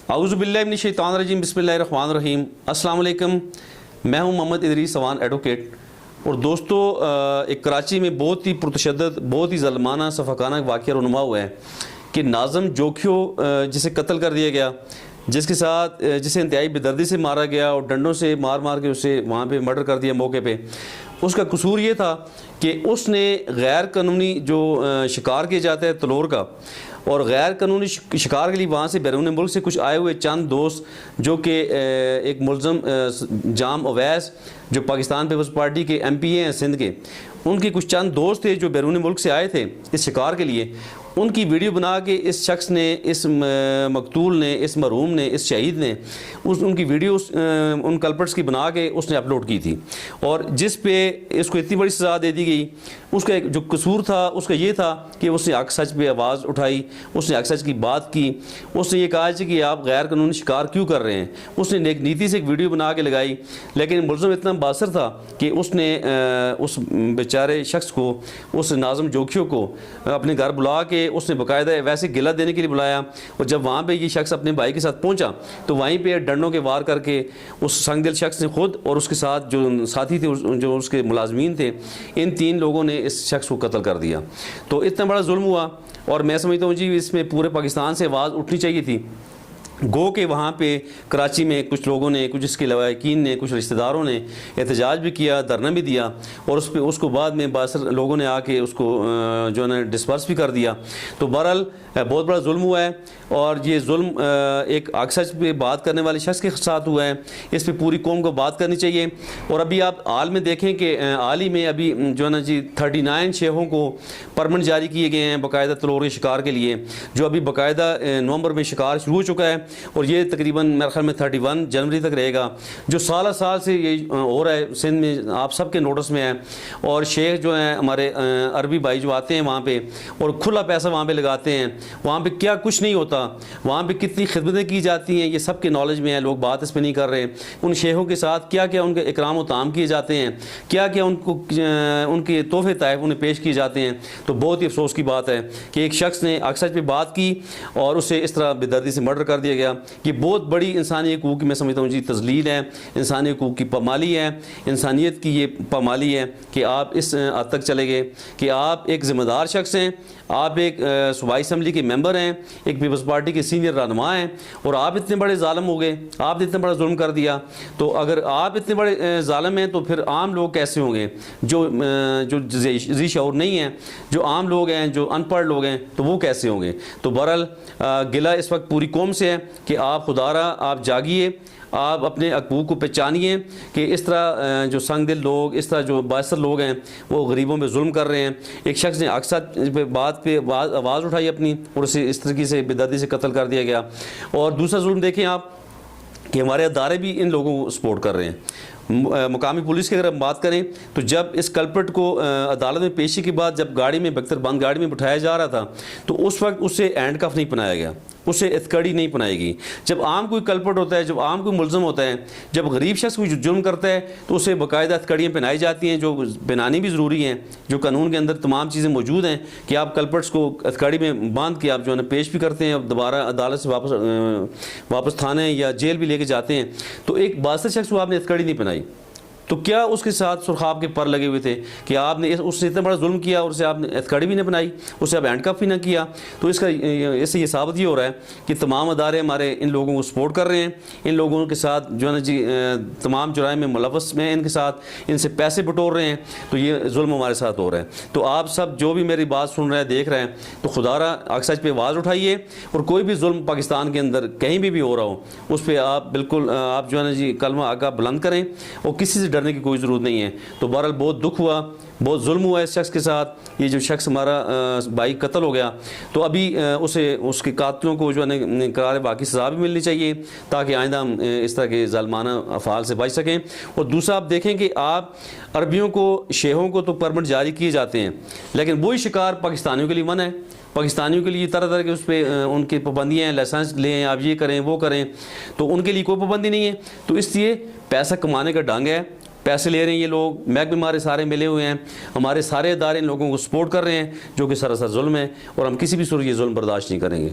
औज़ुबिल्लाहि मिनश्शैतानिर्रजीम बिस्मिल्लाहिर्रहमानिर्रहीम। अस्सलाम वालेकुम। मैं हूं मोहम्मद इदरीस सवान एडवोकेट। और दोस्तों, एक कराची में बहुत ही पुरतशद्दद, बहुत ही ज़ल्माना सफ़ाकाना वाक़या रुनुमा हुआ है कि नाज़म जोखियो जिसे कत्ल कर दिया गया, जिसे इंतहाई बेदर्दी से मारा गया और डंडों से मार मार के उसे वहाँ पे मर्डर कर दिया मौके पे। उसका कसूर ये था कि उसने गैर कानूनी जो शिकार किया जाता है तलोर का, और गैर कानूनी शिकार के लिए वहाँ से बैरून मुल्क से कुछ आए हुए चंद दोस्त, जो कि एक मुलज़म जाम अवैस जो पाकिस्तान पीपल्स पार्टी के MP हैं सिंध के, उनके कुछ चंद दोस्त थे जो बैरून मुल्क से आए थे इस शिकार के लिए। उनकी वीडियो बना के इस शख्स ने, इस मकतूल ने, इस मरहूम ने, इस शहीद ने उनकी वीडियो उन कल्प्रिट्स की बना के उसने अपलोड की थी। और जिस पे इसको इतनी बड़ी सज़ा दे दी गई, उसका जो कसूर था उसका ये था कि उसने हक सच पे आवाज़ उठाई, उसने हक सच की बात की। उसने ये कहा कि आप गैर कानूनी शिकार क्यों कर रहे हैं। उसने एक नीति से एक वीडियो बना के लगाई, लेकिन मुलज़म इतना बासर था कि उसने उस बेचारे शख्स को, उस नाज़म जोखियों को अपने घर बुला के उसने बाकायदा वैसे गिला देने के लिए बुलाया। और जब वहाँ पे ये शख्स अपने भाई के साथ पहुँचा तो वहीं पे डंडों के वार करके उस संगदिल शख्स ने खुद और उसके साथ जो साथी थे, जो उसके मुलाजमीन थे, इन 3 लोगों ने इस शख्स को कत्ल कर दिया। तो इतना बड़ा जुल्म हुआ, और मैं समझता हूँ जी इसमें पूरे पाकिस्तान से आवाज़ उठनी चाहिए थी। गो के वहाँ पे कराची में कुछ लोगों ने, कुछ इसके लवाकिन ने, कुछ रिश्तेदारों ने एहतजाज भी किया, धरना भी दिया, और उसको बाद में बासर लोगों ने आके उसको जो है डिस्पर्स भी कर दिया। तो बहरहाल बहुत बड़ा जुल्म हुआ है, और ये जुल्म एक हक सच पे बात करने वाले शख्स के साथ हुआ है। इस पे पूरी कौम को बात करनी चाहिए। और अभी आप हाल में देखें कि हाल ही में अभी जो है ना जी 39 शेखों को परमिट जारी किए गए हैं बाकायदा तलोर शिकार के लिए, जो अभी बाकायदा नवंबर में शिकार शुरू हो चुका है, और ये तकरीबन मेरे ख्याल में 31 जनवरी तक रहेगा। जो साल से ये हो रहा है सिंध में, आप सबके नोटिस में है। और शेख जो हैं हमारे अरबी भाई जो आते हैं वहाँ पे और खुला पैसा वहाँ पे लगाते हैं, वहाँ पे क्या कुछ नहीं होता, वहाँ पे कितनी खिदमतें की जाती हैं, ये सबके नॉलेज में है। लोग बात इस पर नहीं कर रहे। उन शेखों के साथ क्या क्या उनके इकराम व ताम किए जाते हैं, क्या क्या उनको उनके तोहफे तायफ उन्हें पेश किए जाते हैं। तो बहुत ही अफसोस की बात है कि एक शख्स ने हक सच पे बात की और उसे इस तरह बेदर्दी से मर्डर कर दिया गया। ये बहुत बड़ी इंसानी हकूक़ की मैं समझता हूँ जी तज़लील है, इंसानी हकूक़ की पामाली है, इंसानियत की ये पामाली है कि आप इस हद तक चले गए कि आप एक ज़िम्मेदार शख्स हैं, आप एक सूबाई असम्बली के मेंबर हैं, एक पीपल्स पार्टी के सीनियर रहनुमा हैं, और आप इतने बड़े ज़ालिम हो गए, आपने इतना बड़ा जुल्म कर दिया। तो अगर आप इतने बड़े ज़ालिम हैं तो फिर आम लोग कैसे होंगे, जो जी शऊर नहीं हैं, जो आम लोग हैं, जो अनपढ़ लोग हैं, तो वो कैसे होंगे। तो बहरहाल गिला इस वक्त पूरी कौम से है कि आप खुदारा आप जागिए, आप अपने हकूक़ को पहचानिए कि इस तरह जो संगदिल लोग, इस तरह जो बासर लोग हैं, वो गरीबों पे जुल्म कर रहे हैं। एक शख्स ने अक्सर बात पे आवाज़ उठाई अपनी, और उसे इस तरीके से बेदर्दी से कत्ल कर दिया गया। और दूसरा जुल्म देखें आप कि हमारे अदारे भी इन लोगों को सपोर्ट कर रहे हैं। मुकामी पुलिस की अगर हम बात करें तो जब इस कल्प्रिट को अदालत में पेशी के बाद जब गाड़ी में बख्तर बंद गाड़ी में बिठाया जा रहा था, तो उस वक्त उससे हैंडकफ नहीं पहनाया गया, उसे एतकड़ी नहीं पहनाएगी। जब आम कोई कल्प्रिट होता है, जब आम कोई मुलज़म होता है, जब गरीब शख्स कोई जुर्म करता है, तो उसे बाकायदा एतकड़ियाँ पहनाई जाती हैं, जो पहनानी भी ज़रूरी हैं, जो कानून के अंदर तमाम चीज़ें मौजूद हैं कि आप कल्प्रिट्स को एतकड़ी में बांध के आप जो है ना पेश भी करते हैं, और दोबारा अदालत से वापस थाने या जेल भी लेके जाते हैं। तो एक बासर शख्स को आपने एतकड़ी नहीं पहनाई, तो क्या उसके साथ सुरखाब के पर लगे हुए थे कि आपने उससे इतना बड़ा जुल्म किया और उसे आपने एतकड़ी भी नहीं बनाई, उसे आप हैंडकफ भी ना किया। तो इससे ये साबित ये हो रहा है कि तमाम अदारे हमारे इन लोगों को सपोर्ट कर रहे हैं, इन लोगों के साथ जो है ना जी तमाम जुराइम में मुलव्वस में, इनके साथ इनसे पैसे बटोर रहे हैं। तो ये जुल्म हमारे साथ हो रहा है। तो आप सब जो भी मेरी बात सुन रहे हैं, देख रहे हैं, तो खुदारा हक सच पे आवाज़ उठाइए, और कोई भी जुल्म पाकिस्तान के अंदर कहीं भी हो रहा हो, उस पर आप बिल्कुल आप जो है ना जी कलमा आगा बुलंद करें, और किसी से डरने की कोई ज़रूरत नहीं है। तो बहरहाल बहुत दुख हुआ, बहुत जुल्म हुआ इस शख्स के साथ। ये जो शख्स हमारा भाई कत्ल हो गया, तो अभी उसे उसके कातिलों को जो है करार बाकी सज़ा भी मिलनी चाहिए, ताकि आइंदा हम इस तरह के ज़ालिमाना अफ़ाल से बच सकें। और दूसरा आप देखें कि आप अरबियों को, शेखों को तो परमिट जारी किए जाते हैं, लेकिन वही शिकार पाकिस्तानियों के लिए मना है। पाकिस्तानियों के लिए तरह तरह के उस पर उनकी पाबंदियाँ हैं, लाइसेंस लें, आप ये करें वो करें, तो उनके लिए कोई पाबंदी नहीं है। तो इसलिए पैसा कमाने का ढंग है, पैसे ले रहे हैं ये लोग, महकमे हमारे सारे मिले हुए हैं, हमारे सारे इदारे इन लोगों को सपोर्ट कर रहे हैं, जो कि सरासर जुल्म है, और हम किसी भी सूरत ये जुल्म बर्दाश्त नहीं करेंगे।